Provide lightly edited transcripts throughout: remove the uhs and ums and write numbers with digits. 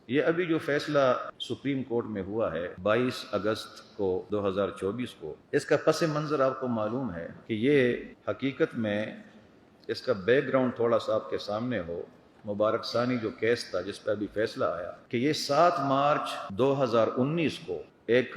یہ ابھی جو فیصلہ سپریم کورٹ میں ہوا ہے 22 اگست کو 2024 کو، اس کا پس منظر آپ کو معلوم ہے کہ یہ حقیقت میں اس کا بیک گراؤنڈ تھوڑا سا آپ کے سامنے ہو۔ مبارک ثانی جو کیس تھا جس پہ ابھی فیصلہ آیا کہ یہ 7 مارچ 2019 کو ایک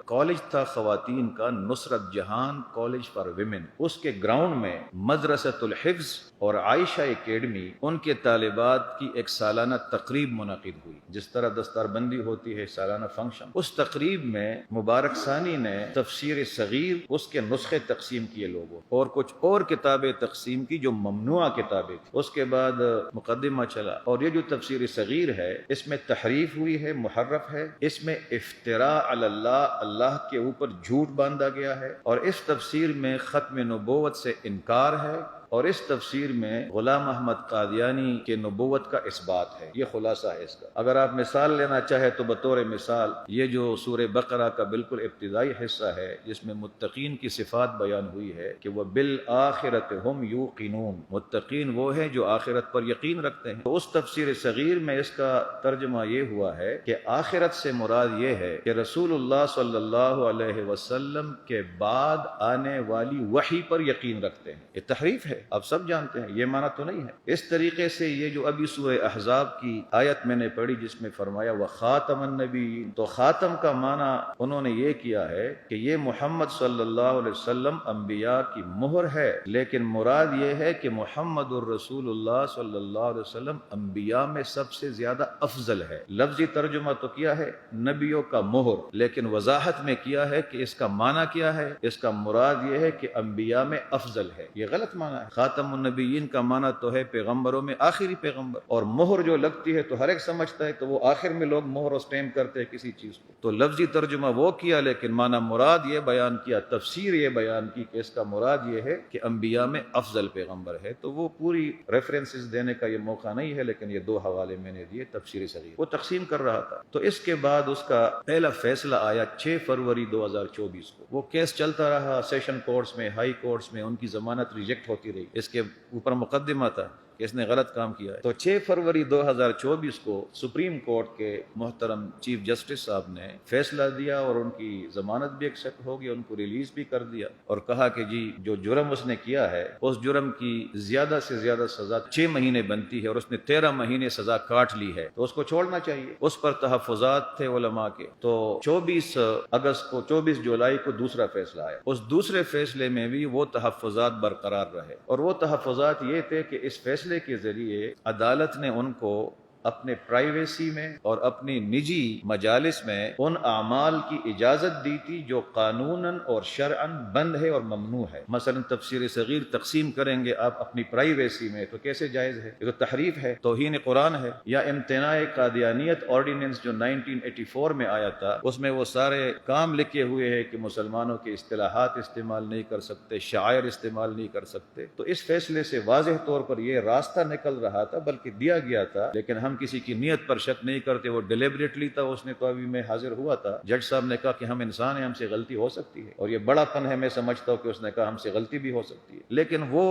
کالج تھا خواتین کا، نصرت جہان کالج فار ویمن، اس کے گراؤنڈ میں مدرسۃ الحفظ اور عائشہ اکیڈمی ان کے طالبات کی ایک سالانہ تقریب منعقد ہوئی، جس طرح دستار بندی ہوتی ہے سالانہ فنکشن۔ اس تقریب میں مبارک ثانی نے تفسیر صغیر اس کے نسخے تقسیم کیے لوگوں، اور کچھ اور کتابیں تقسیم کی جو ممنوعہ کتابیں تھیں۔ اس کے بعد مقدمہ چلا، اور یہ جو تفسیر صغیر ہے اس میں تحریف ہوئی ہے، محرف ہے، اس میں افتراء علی اللہ، اللہ کے اوپر جھوٹ باندھا گیا ہے، اور اس تفسیر میں ختم نبوت سے انکار ہے، اور اس تفسیر میں غلام احمد قادیانی کے نبوت کا اثبات ہے۔ یہ خلاصہ ہے اس کا۔ اگر آپ مثال لینا چاہے تو بطور مثال یہ جو سورہ بقرہ کا بالکل ابتدائی حصہ ہے جس میں متقین کی صفات بیان ہوئی ہے کہ وہ بالآخرۃ ہم یوقنون، متقین وہ ہیں جو آخرت پر یقین رکھتے ہیں، تو اس تفسیر صغیر میں اس کا ترجمہ یہ ہوا ہے کہ آخرت سے مراد یہ ہے کہ رسول اللہ صلی اللہ علیہ وسلم کے بعد آنے والی وحی پر یقین رکھتے ہیں۔ یہ تحریف ہے، آپ سب جانتے ہیں، یہ معنی تو نہیں ہے۔ اس طریقے سے یہ جو ابھی سورہ احزاب کی آیت میں نے پڑھی جس میں فرمایا وخاتم النبیین، تو خاتم کا معنی انہوں نے یہ کیا ہے کہ یہ محمد صلی اللہ علیہ وسلم انبیاء کی مہر ہے، لیکن مراد یہ ہے کہ محمد الرسول اللہ صلی اللہ علیہ وسلم انبیاء میں سب سے زیادہ افضل ہے۔ لفظی ترجمہ تو کیا ہے نبیوں کا مہر، لیکن وضاحت میں کیا ہے کہ اس کا معنی کیا ہے، اس کا مراد یہ ہے کہ انبیاء میں افضل ہے۔ یہ غلط معنی ہے۔ خاتم النبیین کا معنی تو ہے پیغمبروں میں آخری پیغمبر، اور مہر جو لگتی ہے تو ہر ایک سمجھتا ہے تو وہ آخر میں لوگ مہر اور سٹیمپ کرتے ہیں کسی چیز کو، تو لفظی ترجمہ وہ کیا لیکن معنی مراد یہ بیان کیا، تفسیر یہ بیان کی کہ اس کا مراد یہ ہے کہ انبیاء میں افضل پیغمبر ہے۔ تو وہ پوری ریفرنسز دینے کا یہ موقع نہیں ہے، لیکن یہ 2 حوالے میں نے دیے تفسیر صغیر، وہ تقسیم کر رہا تھا۔ تو اس کے بعد اس کا پہلا فیصلہ آیا 6 فروری 2024 کو۔ وہ کیس چلتا رہا سیشن کورٹس میں، ہائی کورٹس میں، ان کی ضمانت ریجیکٹ ہوتی رہی۔ اس کے اوپر مقدمہ تھا کہ اس نے غلط کام کیا ہے۔ تو 6 فروری 2024 کو سپریم کورٹ کے محترم چیف جسٹس صاحب نے فیصلہ دیا، اور ان کی ضمانت بھی ایکسیپٹ ہو گئی، ان کو ریلیز بھی کر دیا، اور کہا کہ جی جو جرم اس نے کیا ہے اس جرم کی زیادہ سے زیادہ سزا 6 مہینے بنتی ہے، اور اس نے 13 مہینے سزا کاٹ لی ہے تو اس کو چھوڑنا چاہیے۔ اس پر تحفظات تھے علماء کے۔ تو 24 جولائی کو دوسرا فیصلہ آیا۔ اس دوسرے فیصلے میں بھی وہ تحفظات برقرار رہے، اور وہ تحفظات یہ تھے کہ اس فیصلے کے ذریعے عدالت نے ان کو اپنے پرائیویسی میں اور اپنی نجی مجالس میں ان اعمال کی اجازت دی تھی جو قانوناً اور شرعاً بند ہے اور ممنوع ہے۔ مثلا تفسیر صغیر تقسیم کریں گے آپ اپنی پرائیویسی میں تو کیسے جائز ہے؟ یہ تو تحریف ہے، توہین قرآن ہے۔ یا امتناع قادیانیت آرڈیننس جو 1984 میں آیا تھا، اس میں وہ سارے کام لکھے ہوئے ہیں کہ مسلمانوں کے اصطلاحات استعمال نہیں کر سکتے، شعائر استعمال نہیں کر سکتے۔ تو اس فیصلے سے واضح طور پر یہ راستہ نکل رہا تھا، بلکہ دیا گیا تھا، لیکن ہم کسی کی نیت پر شک نہیں کرتے، وہ ڈیلیبریٹلی تھا۔ اس نے تو ابھی میں حاضر ہوا تھا، جج صاحب نے کہا کہ ہم انسان ہیں، ہم سے غلطی ہو سکتی ہے، اور یہ بڑا پن ہے، میں سمجھتا ہوں کہ اس نے کہا ہم سے غلطی بھی ہو سکتی ہے، لیکن وہ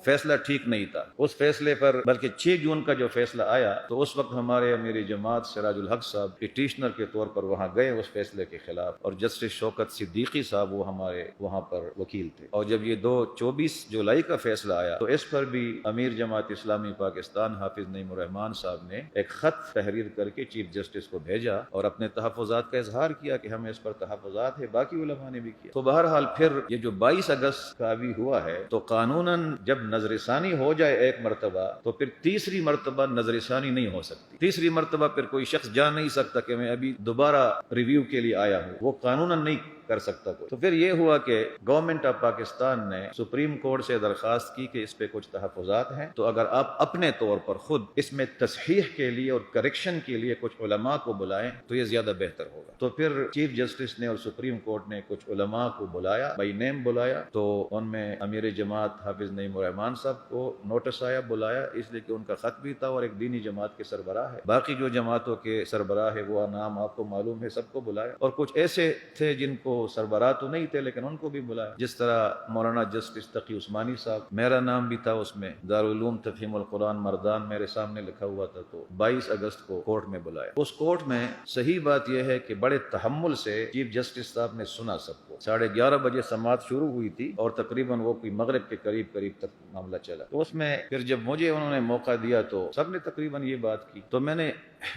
فیصلہ ٹھیک نہیں تھا۔ اس فیصلے پر بلکہ 6 جون کا جو فیصلہ آیا تو اس وقت ہمارے امیر جماعت سراج الحق صاحب پٹیشنر کے طور پر وہاں گئے اس فیصلے کے خلاف، اور جسٹس شوکت صدیقی صاحب وہ ہمارے وہاں پر وکیل تھے۔ اور جب یہ 24 جولائی کا فیصلہ آیا تو اس پر بھی امیر جماعت اسلامی پاکستان حافظ نعیم الرحمان صاحب نے ایک خط تحریر کر کے چیف جسٹس کو بھیجا اور اپنے تحفظات کا اظہار کیا کہ ہمیں اس پر تحفظات ہے، باقی علماء نے بھی کیا۔ تو بہرحال پھر یہ جو 22 اگست کا بھی ہوا ہے تو قانوناً جب نظر ثانی ہو جائے ایک مرتبہ تو پھر تیسری مرتبہ نظر ثانی نہیں ہو سکتی۔ تیسری مرتبہ پھر کوئی شخص جان نہیں سکتا کہ میں ابھی دوبارہ ریویو کے لیے آیا ہوں، وہ قانوناً نہیں کر سکتا کوئی۔ تو پھر یہ ہوا کہ گورنمنٹ آف پاکستان نے سپریم کورٹ سے درخواست کی کہ اس پہ کچھ تحفظات ہیں، تو اگر آپ اپنے طور پر خود اس میں تصحیح کے لیے اور کریکشن کے لیے کچھ علماء کو بلائیں تو یہ زیادہ بہتر ہوگا۔ تو پھر چیف جسٹس نے اور سپریم کورٹ نے کچھ علماء کو بلایا، بائی نیم بلایا، تو ان میں امیر جماعت حافظ نعیم الرحمان صاحب کو نوٹس آیا، بلایا اس لیے کہ ان کا خط بھی تھا اور ایک دینی جماعت کے سربراہ ہے۔ باقی جو جماعتوں کے سربراہ ہے وہ نام آپ کو معلوم ہے، سب کو بلایا، اور کچھ ایسے تھے جن کو سربراہ تو نہیں تھے لیکن ان کو بھی بلایا، جس طرح مولانا جسٹس تقی عثمانی صاحب، میرا نام بھی تھا اس میں، دارالعلوم تفہیم القرآن مردان میرے سامنے لکھا ہوا تھا، تو 22 اگست کو کورٹ میں بلایا۔ اس کورٹ میں صحیح بات یہ ہے کہ بڑے تحمل سے چیف جسٹس صاحب نے سنا سب کو۔ 11:30 بجے سماعت شروع ہوئی تھی اور تقریباً وہ کوئی مغرب کے قریب تک معاملہ چلا۔ تو اس میں پھر جب مجھے انہوں نے موقع دیا تو سب نے تقریباً یہ بات کی، تو میں نے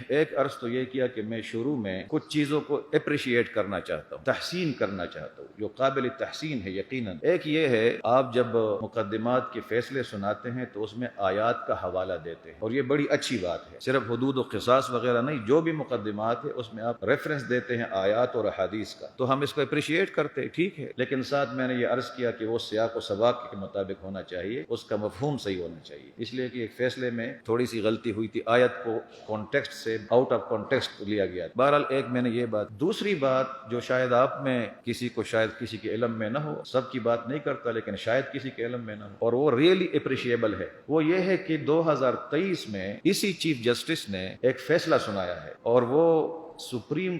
ایک عرض تو یہ کیا کہ میں شروع میں کچھ چیزوں کو اپریشیٹ کرنا چاہتا ہوں، تحسین کرنا چاہتا ہوں جو قابل تحسین ہے یقیناً۔ ایک یہ ہے، آپ جب مقدمات کے فیصلے سناتے ہیں تو اس میں آیات کا حوالہ دیتے ہیں اور یہ بڑی اچھی بات ہے، صرف حدود و قصاص وغیرہ نہیں، جو بھی مقدمات ہے اس میں آپ ریفرنس دیتے ہیں آیات اور احادیث کا، تو ہم اس کو اپریشیٹ کرتے ہیں، ٹھیک ہے، لیکن ساتھ میں نے یہ عرض کیا کہ وہ سیاق و سباق کے مطابق ہونا چاہیے، اس کا مفہوم صحیح ہونا چاہیے، اس لیے کہ ایک فیصلے میں تھوڑی سی غلطی ہوئی تھی، آیت کو کانٹیکسٹ سے آؤٹ آف کانٹیکسٹ لیا گیا۔ بہرحال ایک میں نے یہ بات۔ دوسری بات جو شاید آپ میں کسی کے علم میں نہ ہو، سب کی بات نہیں کرتا لیکن شاید کسی کے علم میں نہ ہو، اور وہ ریئلی اپریشیبل ہے، وہ یہ ہے کہ 2023 میں اسی چیف جسٹس نے ایک فیصلہ سنایا ہے، اور وہ سپریم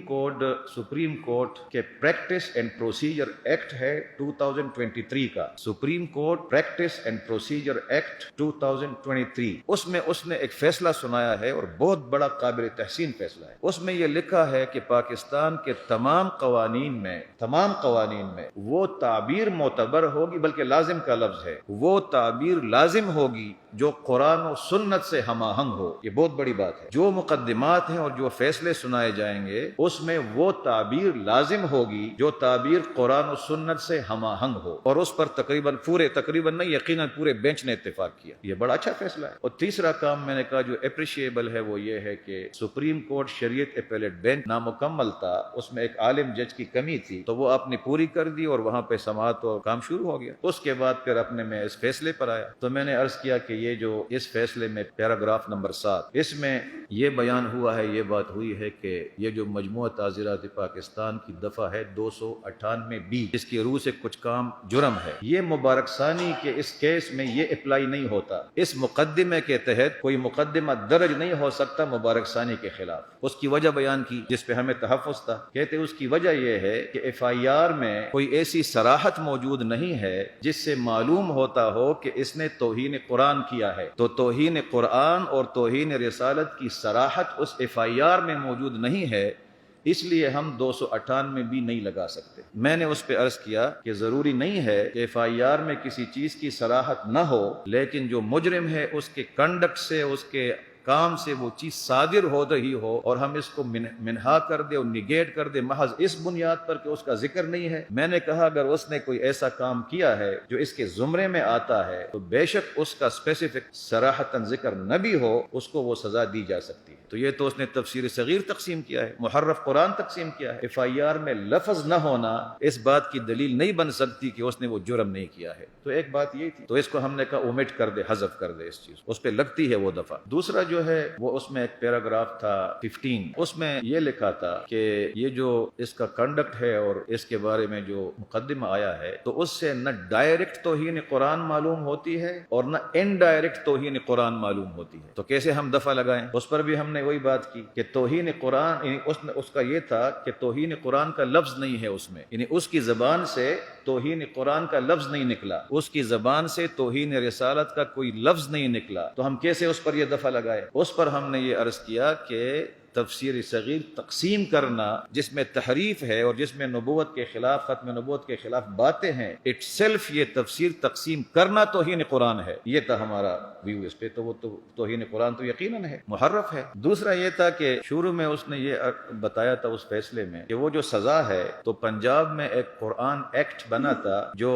کورٹ کے پریکٹس اینڈ پروسیجر ایکٹ ہے 2023 کا، supreme court practice and procedure act 2023، اس میں اس نے ایک فیصلہ سنایا ہے اور بہت بڑا قابل تحسین فیصلہ ہے۔ اس میں یہ لکھا ہے کہ پاکستان کے تمام قوانین میں وہ تعبیر معتبر ہوگی، بلکہ لازم کا لفظ ہے، وہ تعبیر لازم ہوگی جو قرآن و سنت سے ہم آہنگ ہو۔ یہ بہت بڑی بات ہے، جو مقدمات ہیں اور جو فیصلے سنائے جائیں گے اس میں وہ تعبیر لازم ہوگی جو تعبیر قرآن و سنت سے ہم آہنگ ہو، اور اس پر تقریباً نہیں یقیناً پورے بینچ نے اتفاق کیا۔ یہ بڑا اچھا فیصلہ ہے۔ اور تیسرا کام میں نے کہا جو اپریشیبل ہے وہ یہ ہے کہ سپریم کورٹ شریعت اپیلیٹ بینچ نامکمل تھا، اس میں ایک عالم جج کی کمی تھی، تو وہ آپ نے پوری کر دی اور وہاں پہ سماعت اور کام شروع ہو گیا۔ اس کے بعد پھر اپنے میں اس فیصلے پر آیا، تو میں نے عرض کیا کہ یہ جو اس فیصلے میں پیراگراف نمبر 7 اس میں یہ بیان ہوا ہے، یہ بات ہوئی ہے کہ یہ جو مجموعہ تعزیرات پاکستان کی دفعہ ہے 298B، اس کی روح سے کچھ کام جرم ہے، یہ مبارک ثانی کے اس کیس میں یہ اپلائی نہیں ہوتا، اس مقدمے کے تحت کوئی مقدمہ درج نہیں ہو سکتا مبارک ثانی کے خلاف۔ اس کی وجہ بیان کی جس پہ ہمیں تحفظ تھا، کہتے اس کی وجہ یہ ہے کہ FIR میں کوئی ایسی صراحت موجود نہیں ہے جس سے معلوم ہوتا ہو کہ اس نے توہین قرآن کیا ہے، تو توہین قرآن اور توہین رسالت کی صراحت اس FIR میں موجود نہیں ہے، اس لیے ہم 298B نہیں لگا سکتے۔ میں نے اس پہ عرض کیا کہ ضروری نہیں ہے کہ FIR میں کسی چیز کی صراحت نہ ہو، لیکن جو مجرم ہے اس کے کنڈکٹ سے، اس کے کام سے وہ چیز صادر ہو رہی ہو اور ہم اس کو منہا کر دے اور نگیٹ کر دے محض اس بنیاد پر کہ اس کا ذکر نہیں ہے۔ میں نے کہا اگر اس نے کوئی ایسا کام کیا ہے جو اس کے زمرے میں آتا ہے تو بے شک اس کا اسپیسیفک صراحتاً ذکر نہ بھی ہو، اس کو وہ سزا دی جا سکتی ہے۔ تو یہ تو اس نے تفسیر صغیر تقسیم کیا ہے، محرف قرآن تقسیم کیا ہے، FIR میں لفظ نہ ہونا اس بات کی دلیل نہیں بن سکتی کہ اس نے وہ جرم نہیں کیا ہے۔ تو ایک بات یہ تھی، تو اس کو ہم نے کہا اومٹ کر دے، حذف کر دے، اس چیز اس پہ لگتی ہے وہ دفعہ۔ دوسرا جو ہے وہ اس میں ایک پیراگراف تھا 15، اس میں یہ لکھا تھا کہ یہ جو اس کا کنڈکٹ ہے اور اس کے بارے میں جو مقدمہ آیا ہے تو اس سے نہ ڈائریکٹ توہین قرآن معلوم ہوتی ہے اور نہ انڈائریکٹ توہین قرآن معلوم ہوتی ہے، تو کیسے ہم دفعہ لگائیں؟ اس پر بھی ہم نے وہی بات کی کہ توہین قرآن، یعنی اس کا یہ تھا کہ توہین قرآن کا لفظ نہیں ہے اس میں، یعنی اس کی زبان سے توہین قرآن کا لفظ نہیں نکلا، اس کی زبان سے توہین رسالت کا کوئی لفظ نہیں نکلا، تو ہم کیسے اس پر یہ دفعہ لگائے؟ اس پر ہم نے یہ عرض کیا کہ تفسیر صغیر تقسیم کرنا جس میں تحریف ہے اور جس میں نبوت کے خلاف، ختم نبوت کے خلاف باتیں ہیں، اٹ سیلف یہ تفسیر تقسیم کرنا توہین قرآن ہے۔ یہ تھا ہمارا ویو اس پہ، تو وہ توہین قرآن تو یقیناً ہے، محرف ہے۔ دوسرا یہ تھا کہ شروع میں اس نے یہ بتایا تھا اس فیصلے میں کہ وہ جو سزا ہے، تو پنجاب میں ایک قرآن ایکٹ بنا تھا جو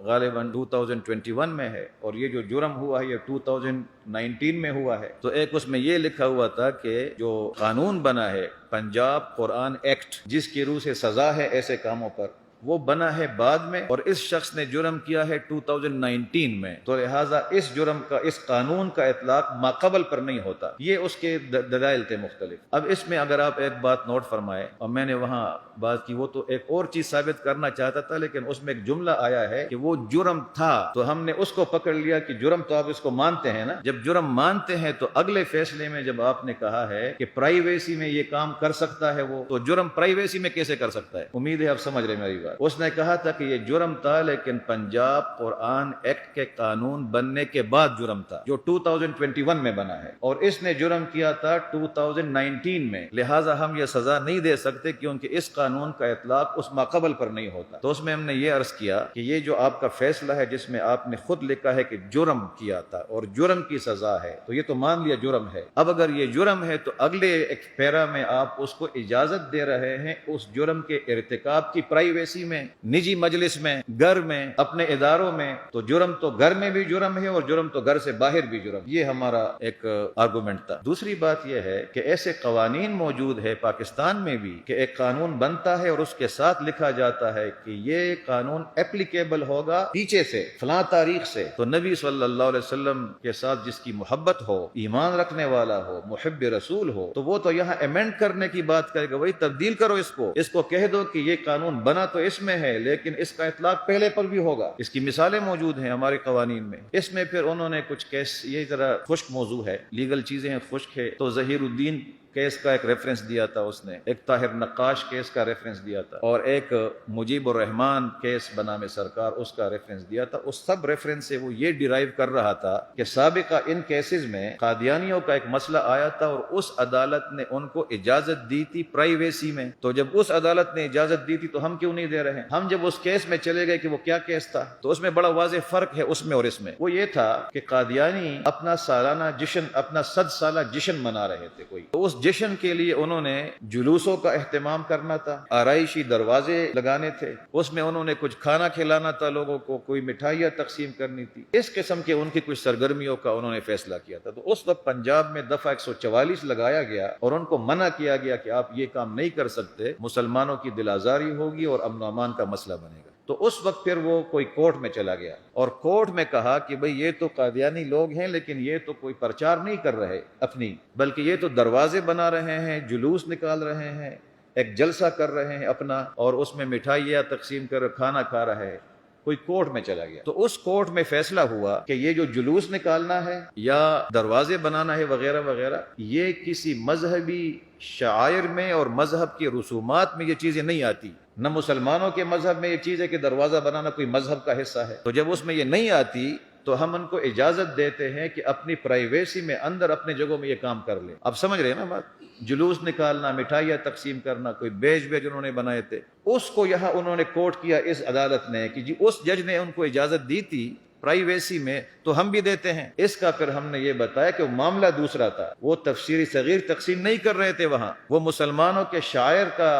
غالباً 2021 میں ہے، اور یہ جو جرم ہوا ہے یہ 2019 میں ہوا ہے۔ تو ایک اس میں یہ لکھا ہوا تھا کہ جو قانون بنا ہے پنجاب قرآن ایکٹ، جس کی روح سے سزا ہے ایسے کاموں پر، وہ بنا ہے بعد میں، اور اس شخص نے جرم کیا ہے 2019 میں، تو لہٰذا اس جرم کا، اس قانون کا اطلاق ماقبل پر نہیں ہوتا۔ یہ اس کے دلائل تھے مختلف۔ اب اس میں اگر آپ ایک بات نوٹ فرمائے، اور میں نے وہاں بات کی، وہ تو ایک اور چیز ثابت کرنا چاہتا تھا، لیکن اس میں ایک جملہ آیا ہے کہ وہ جرم تھا، تو ہم نے اس کو پکڑ لیا کہ جرم تو آپ اس کو مانتے ہیں نا۔ جب جرم مانتے ہیں تو اگلے فیصلے میں جب آپ نے کہا ہے کہ پرائیویسی میں یہ کام کر سکتا ہے وہ، تو جرم پرائیویسی میں کیسے کر سکتا ہے؟ امید ہے آپ سمجھ رہے میری بات۔ اس نے کہا تھا کہ یہ جرم تھا، لیکن پنجاب قرآن ایکٹ کے قانون بننے کے بعد جرم تھا، جو 2021 میں بنا ہے، اور اس نے جرم کیا تھا 2019 میں، لہٰذا ہم یہ سزا نہیں دے سکتے کیونکہ اس قانون کا اطلاق اس ماقبل پر نہیں ہوتا۔ تو اس میں ہم نے یہ عرض کیا کہ یہ جو آپ کا فیصلہ ہے جس میں آپ نے خود لکھا ہے کہ جرم کیا تھا اور جرم کی سزا ہے، تو یہ تو مان لیا جرم ہے۔ اب اگر یہ جرم ہے تو اگلے ایک پیرا میں آپ اس کو اجازت دے رہے ہیں اس جرم کے ارتکاب کی پرائیویسی میں، نجی مجلس میں، گھر میں، اپنے اداروں میں، تو جرم تو گھر میں بھی جرم ہے اور جرم تو گھر سے باہر بھی جرم۔ یہ ہمارا ایک آرگومنٹ تھا۔ دوسری بات یہ ہے کہ ایسے قوانین موجود ہے پاکستان میں بھی کہ ایک قانون بنتا ہے اور اس کے ساتھ لکھا جاتا ہے کہ یہ قانون اپلیکیبل ہوگا پیچھے سے فلاں تاریخ سے، تو نبی صلی اللہ علیہ وسلم کے ساتھ جس کی محبت ہو، ایمان رکھنے والا ہو، محب رسول ہو، تو وہ تو یہاں امینڈ کرنے کی بات کرے گا، وہی تبدیل کرو اس کو کہہ دو کہ یہ قانون بنا تو اس میں ہے لیکن اس کا اطلاق پہلے پر بھی ہوگا۔ اس کی مثالیں موجود ہیں ہمارے قوانین میں۔ اس میں پھر انہوں نے کچھ کیس، یہ ذرا خشک موضوع ہے، لیگل چیزیں ہیں، خشک ہے، تو ظہیر الدین کیس کا ایک ریفرنس دیا تھا اس نے، ایک طاہر نقاش کیس کا ریفرنس دیا تھا، اور ایک مجیب الرحمان کیس بنام سرکار اس کا ریفرنس دیا تھا۔ اس سب ریفرنس سے وہ یہ ڈیرائیو کر رہا تھا کہ سابقہ ان کیسز میں قادیانیوں کا ایک مسئلہ آیا تھا اور اس عدالت نے ان کو اجازت دی تھی پرائیویسی میں، تو جب اس عدالت نے اجازت دی تھی تو ہم کیوں نہیں دے رہے ہیں؟ ہم جب اس کیس میں چلے گئے کہ وہ کیا کیس تھا، تو اس میں بڑا واضح فرق ہے اس میں اور اس میں۔ وہ یہ تھا کہ قادیانی اپنا سالانہ جشن، اپنا 100 سالہ جشن منا رہے تھے کوئی، تو اس جشن کے لیے انہوں نے جلوسوں کا اہتمام کرنا تھا، آرائشی دروازے لگانے تھے، اس میں انہوں نے کچھ کھانا کھلانا تھا لوگوں کو، کوئی مٹھائیاں تقسیم کرنی تھی، اس قسم کے ان کی کچھ سرگرمیوں کا انہوں نے فیصلہ کیا تھا۔ تو اس وقت پنجاب میں دفعہ 144 لگایا گیا اور ان کو منع کیا گیا کہ آپ یہ کام نہیں کر سکتے، مسلمانوں کی دل آزاری ہوگی اور امن و امان کا مسئلہ بنے گا۔ تو اس وقت پھر وہ کوئی کورٹ میں چلا گیا اور کورٹ میں کہا کہ بھئی یہ تو قادیانی لوگ ہیں لیکن یہ تو کوئی پرچار نہیں کر رہے اپنی، بلکہ یہ تو دروازے بنا رہے ہیں، جلوس نکال رہے ہیں، ایک جلسہ کر رہے ہیں اپنا، اور اس میں مٹھائیاں تقسیم کر کھانا کھا رہا ہے۔ کوئی کورٹ میں چلا گیا تو اس کورٹ میں فیصلہ ہوا کہ یہ جو جلوس نکالنا ہے یا دروازے بنانا ہے وغیرہ وغیرہ، یہ کسی مذہبی شعائر میں اور مذہب کی رسومات میں یہ چیزیں نہیں آتی۔ نہ مسلمانوں کے مذہب میں یہ چیز ہے کہ دروازہ بنانا کوئی مذہب کا حصہ ہے، تو جب اس میں یہ نہیں آتی تو ہم ان کو اجازت دیتے ہیں کہ اپنی پرائیویسی میں اندر اپنے جگہوں میں یہ کام کر لیں۔ اب سمجھ رہے ہیں نا بات؟ جلوس نکالنا، مٹھائیاں تقسیم کرنا، کوئی بیج انہوں نے بنائے تھے، اس کو یہاں انہوں نے کوٹ کیا اس عدالت نے کہ جی اس جج نے ان کو اجازت دی تھی پرائیویسی میں تو ہم بھی دیتے ہیں۔ اس کا پھر ہم نے یہ بتایا کہ وہ معاملہ دوسرا تھا، وہ تفسیری صغیر تقسیم نہیں کر رہے تھے وہاں، وہ مسلمانوں کے شاعر کا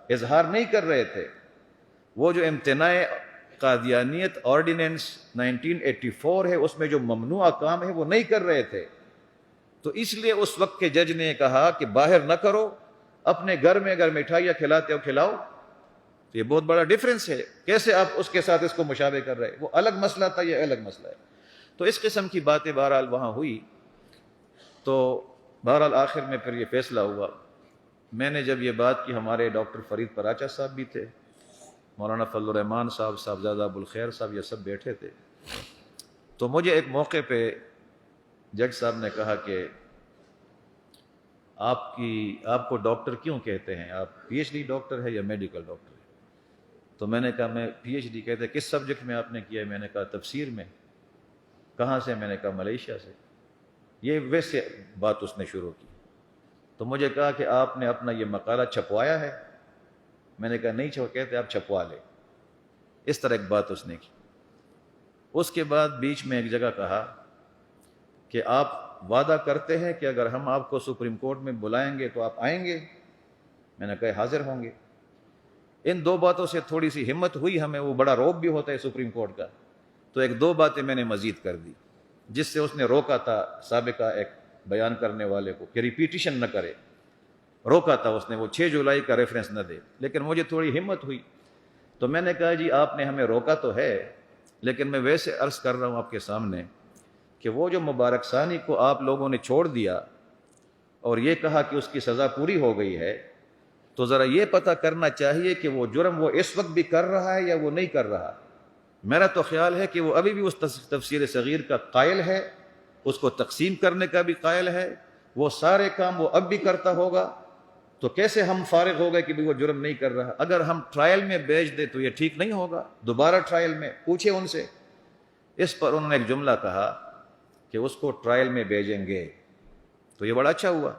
اظہار نہیں کر رہے تھے، وہ جو امتناع قادیانیت آرڈیننس 1984 ہے اس میں جو ممنوع کام ہے وہ نہیں کر رہے تھے۔ تو اس لیے اس وقت کے جج نے کہا کہ باہر نہ کرو، اپنے گھر میں اگر مٹھائیاں کھلاتے ہو کھلاؤ۔ تو یہ بہت بڑا ڈیفرنس ہے، کیسے آپ اس کے ساتھ اس کو مشابہ کر رہے ہیں؟ وہ الگ مسئلہ تھا، یہ الگ مسئلہ ہے۔ تو اس قسم کی باتیں بہرحال وہاں ہوئی، تو بہرحال آخر میں پھر یہ فیصلہ ہوا۔ میں نے جب یہ بات کی، ہمارے ڈاکٹر فرید پراچا صاحب بھی تھے، مولانا فضل الرحمان صاحب، صاحبزادہ ابوالخیر صاحب، یہ سب بیٹھے تھے، تو مجھے ایک موقع پہ جج صاحب نے کہا کہ آپ کو ڈاکٹر کیوں کہتے ہیں؟ آپ پی ایچ ڈی ڈاکٹر ہے یا میڈیکل ڈاکٹر ہے؟ تو میں نے کہا میں پی ایچ ڈی۔ کہتے کس سبجیکٹ میں آپ نے کیا ہے؟ میں نے کہا تفسیر میں۔ کہاں سے؟ میں نے کہا ملیشیا سے۔ یہ ویسے بات اس نے شروع کی، تو مجھے کہا کہ آپ نے اپنا یہ مقالہ چھپوایا ہے؟ میں نے کہا نہیں چھپوا۔ کہتے آپ چھپوا لے۔ اس طرح ایک بات اس نے کی۔ اس کے بعد بیچ میں ایک جگہ کہا کہ آپ وعدہ کرتے ہیں کہ اگر ہم آپ کو سپریم کورٹ میں بلائیں گے تو آپ آئیں گے؟ میں نے کہا حاضر ہوں گے۔ ان دو باتوں سے تھوڑی سی ہمت ہوئی ہمیں، وہ بڑا روب بھی ہوتا ہے سپریم کورٹ کا، تو ایک دو باتیں میں نے مزید کر دی جس سے اس نے روکا تھا سابقہ ایک بیان کرنے والے کو کہ ریپیٹیشن نہ کرے، روکا تھا اس نے، وہ 6 جولائی کا ریفرنس نہ دے۔ لیکن مجھے تھوڑی ہمت ہوئی تو میں نے کہا جی آپ نے ہمیں روکا تو ہے، لیکن میں ویسے عرض کر رہا ہوں آپ کے سامنے کہ وہ جو مبارک ثانی کو آپ لوگوں نے چھوڑ دیا اور یہ کہا کہ اس کی سزا پوری ہو گئی ہے، تو ذرا یہ پتہ کرنا چاہیے کہ وہ جرم وہ اس وقت بھی کر رہا ہے یا وہ نہیں کر رہا۔ میرا تو خیال ہے کہ وہ ابھی بھی اس تفسیر صغیر کا قائل ہے، اس کو تقسیم کرنے کا بھی قائل ہے، وہ سارے کام وہ اب بھی کرتا ہوگا، تو کیسے ہم فارغ ہو گئے کہ وہ جرم نہیں کر رہا؟ اگر ہم ٹرائل میں بھیج دیں تو یہ ٹھیک نہیں ہوگا، دوبارہ ٹرائل میں پوچھے ان سے۔ اس پر انہوں نے ایک جملہ کہا کہ اس کو ٹرائل میں بھیجیں گے، تو یہ بڑا اچھا ہوا۔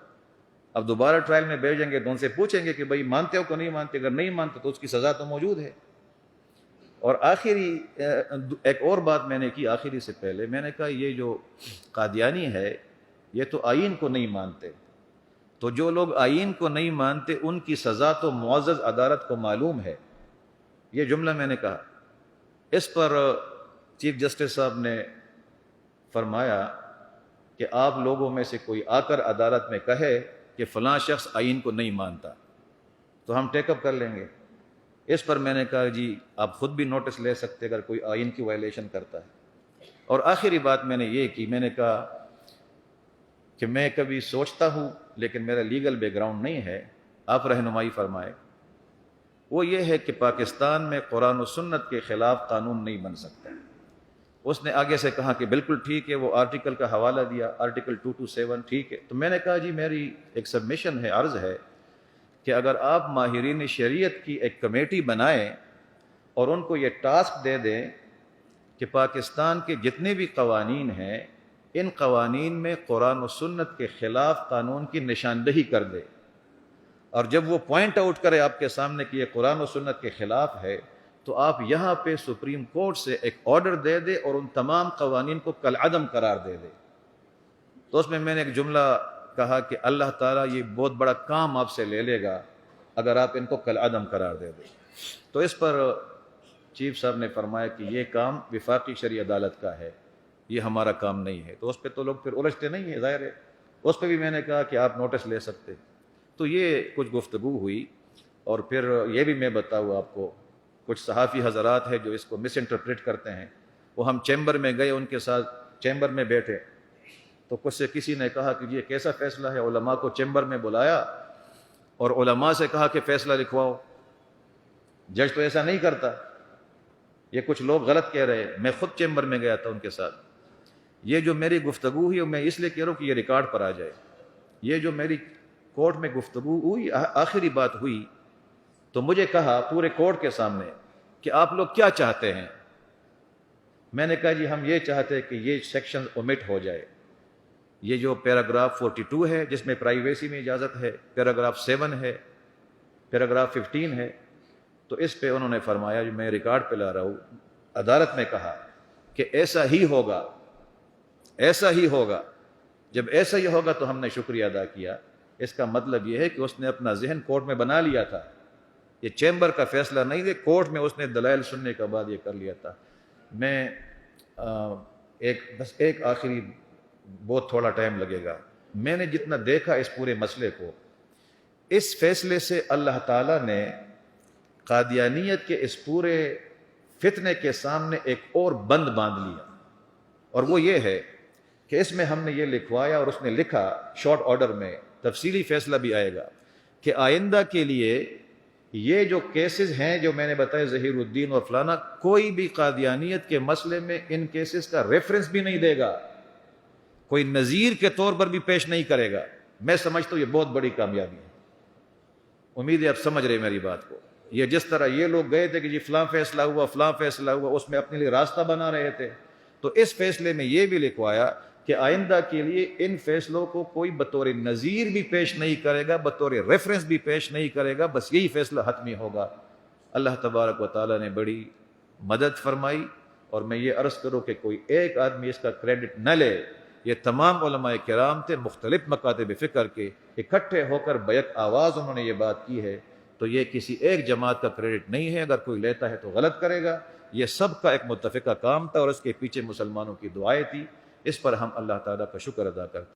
اب دوبارہ ٹرائل میں بھیجیں گے تو ان سے پوچھیں گے کہ بھائی مانتے ہو کہ نہیں مانتے، اگر نہیں مانتے تو اس کی سزا تو موجود ہے۔ اور آخری ایک اور بات میں نے کی آخری سے پہلے، میں نے کہا یہ جو قادیانی ہے یہ تو آئین کو نہیں مانتے، تو جو لوگ آئین کو نہیں مانتے ان کی سزا تو معزز عدالت کو معلوم ہے، یہ جملہ میں نے کہا۔ اس پر چیف جسٹس صاحب نے فرمایا کہ آپ لوگوں میں سے کوئی آ کر عدالت میں کہے کہ فلاں شخص آئین کو نہیں مانتا تو ہم ٹیک اپ کر لیں گے۔ اس پر میں نے کہا جی آپ خود بھی نوٹس لے سکتے اگر کوئی آئین کی وائلیشن کرتا ہے۔ اور آخری بات میں نے یہ کی، میں نے کہا کہ میں کبھی سوچتا ہوں لیکن میرا لیگل بیک گراؤنڈ نہیں ہے، آپ رہنمائی فرمائے۔ وہ یہ ہے کہ پاکستان میں قرآن و سنت کے خلاف قانون نہیں بن سکتا۔ اس نے آگے سے کہا کہ بالکل ٹھیک ہے، وہ آرٹیکل کا حوالہ دیا، آرٹیکل 227 ٹھیک ہے۔ تو میں نے کہا جی میری ایک سبمیشن ہے، عرض ہے کہ اگر آپ ماہرین شریعت کی ایک کمیٹی بنائیں اور ان کو یہ ٹاسک دے دیں کہ پاکستان کے جتنے بھی قوانین ہیں ان قوانین میں قرآن و سنت کے خلاف قانون کی نشاندہی کر دے، اور جب وہ پوائنٹ آؤٹ کرے آپ کے سامنے کہ یہ قرآن و سنت کے خلاف ہے تو آپ یہاں پہ سپریم کورٹ سے ایک آرڈر دے دے اور ان تمام قوانین کو کالعدم قرار دے دے۔ تو اس میں نے ایک جملہ کہا کہ اللہ تعالیٰ یہ بہت بڑا کام آپ سے لے لے گا اگر آپ ان کو کالعدم قرار دے دیں۔ تو اس پر چیف صاحب نے فرمایا کہ یہ کام وفاقی شرعی عدالت کا ہے، یہ ہمارا کام نہیں ہے۔ تو اس پہ تو لوگ پھر الجھتے نہیں ہیں، ظاہر ہے۔ اس پہ بھی میں نے کہا کہ آپ نوٹس لے سکتے۔ تو یہ کچھ گفتگو ہوئی، اور پھر یہ بھی میں بتاؤں آپ کو، کچھ صحافی حضرات ہیں جو اس کو مس انٹرپریٹ کرتے ہیں۔ وہ ہم چیمبر میں گئے، ان کے ساتھ چیمبر میں بیٹھے تو کچھ سے کسی نے کہا کہ یہ کیسا فیصلہ ہے، علماء کو چیمبر میں بلایا اور علماء سے کہا کہ فیصلہ لکھواؤ۔ جج تو ایسا نہیں کرتا، یہ کچھ لوگ غلط کہہ رہے ہیں۔ میں خود چیمبر میں گیا تھا ان کے ساتھ۔ یہ جو میری گفتگو ہوئی میں اس لیے کہہ رہا ہوں کہ یہ ریکارڈ پر آ جائے، یہ جو میری کورٹ میں گفتگو ہوئی، آخری بات ہوئی تو مجھے کہا پورے کورٹ کے سامنے کہ آپ لوگ کیا چاہتے ہیں؟ میں نے کہا جی ہم یہ چاہتے ہیں کہ یہ سیکشن اومٹ ہو جائے، یہ جو پیراگراف 42 ہے جس میں پرائیویسی میں اجازت ہے، پیراگراف 7 ہے، پیراگراف 15 ہے۔ تو اس پہ انہوں نے فرمایا جو میں ریکارڈ پہ لا رہا ہوں، عدالت میں کہا کہ ایسا ہی ہوگا، ایسا ہی ہوگا۔ جب ایسا ہی ہوگا تو ہم نے شکریہ ادا کیا۔ اس کا مطلب یہ ہے کہ اس نے اپنا ذہن کورٹ میں بنا لیا تھا، یہ چیمبر کا فیصلہ نہیں ہے، کورٹ میں اس نے دلائل سننے کے بعد یہ کر لیا تھا۔ میں بس ایک آخری، بہت تھوڑا ٹائم لگے گا، میں نے جتنا دیکھا اس پورے مسئلے کو، اس فیصلے سے اللہ تعالیٰ نے قادیانیت کے اس پورے فتنے کے سامنے ایک اور بند باندھ لیا، اور وہ یہ ہے کہ اس میں ہم نے یہ لکھوایا اور اس نے لکھا شارٹ آرڈر میں، تفصیلی فیصلہ بھی آئے گا، کہ آئندہ کے لیے یہ جو کیسز ہیں جو میں نے بتایا ظہیر الدین اور فلانا، کوئی بھی قادیانیت کے مسئلے میں ان کیسز کا ریفرنس بھی نہیں دے گا، کوئی نظیر کے طور پر بھی پیش نہیں کرے گا۔ میں سمجھتا ہوں یہ بہت بڑی کامیابی ہے۔ امید ہے آپ سمجھ رہے میری بات کو۔ یہ جس طرح یہ لوگ گئے تھے کہ جی فلاں فیصلہ ہوا، فلاں فیصلہ ہوا، اس میں اپنے لیے راستہ بنا رہے تھے، تو اس فیصلے میں یہ بھی لکھوایا کہ آئندہ کے لیے ان فیصلوں کو کوئی بطور نظیر بھی پیش نہیں کرے گا، بطور ریفرنس بھی پیش نہیں کرے گا، بس یہی فیصلہ حتمی ہوگا۔ اللہ تبارک و تعالیٰ نے بڑی مدد فرمائی، اور میں یہ عرض کروں کہ کوئی ایک آدمی اس کا کریڈٹ نہ لے، یہ تمام علماء کرام تھے، مختلف مکاتب فکر کے، اکٹھے ہو کر بیک آواز انہوں نے یہ بات کی ہے، تو یہ کسی ایک جماعت کا کریڈٹ نہیں ہے، اگر کوئی لیتا ہے تو غلط کرے گا۔ یہ سب کا ایک متفقہ کام تھا، اور اس کے پیچھے مسلمانوں کی دعائیں تھی۔ اس پر ہم اللہ تعالیٰ کا شکر ادا کرتے ہیں۔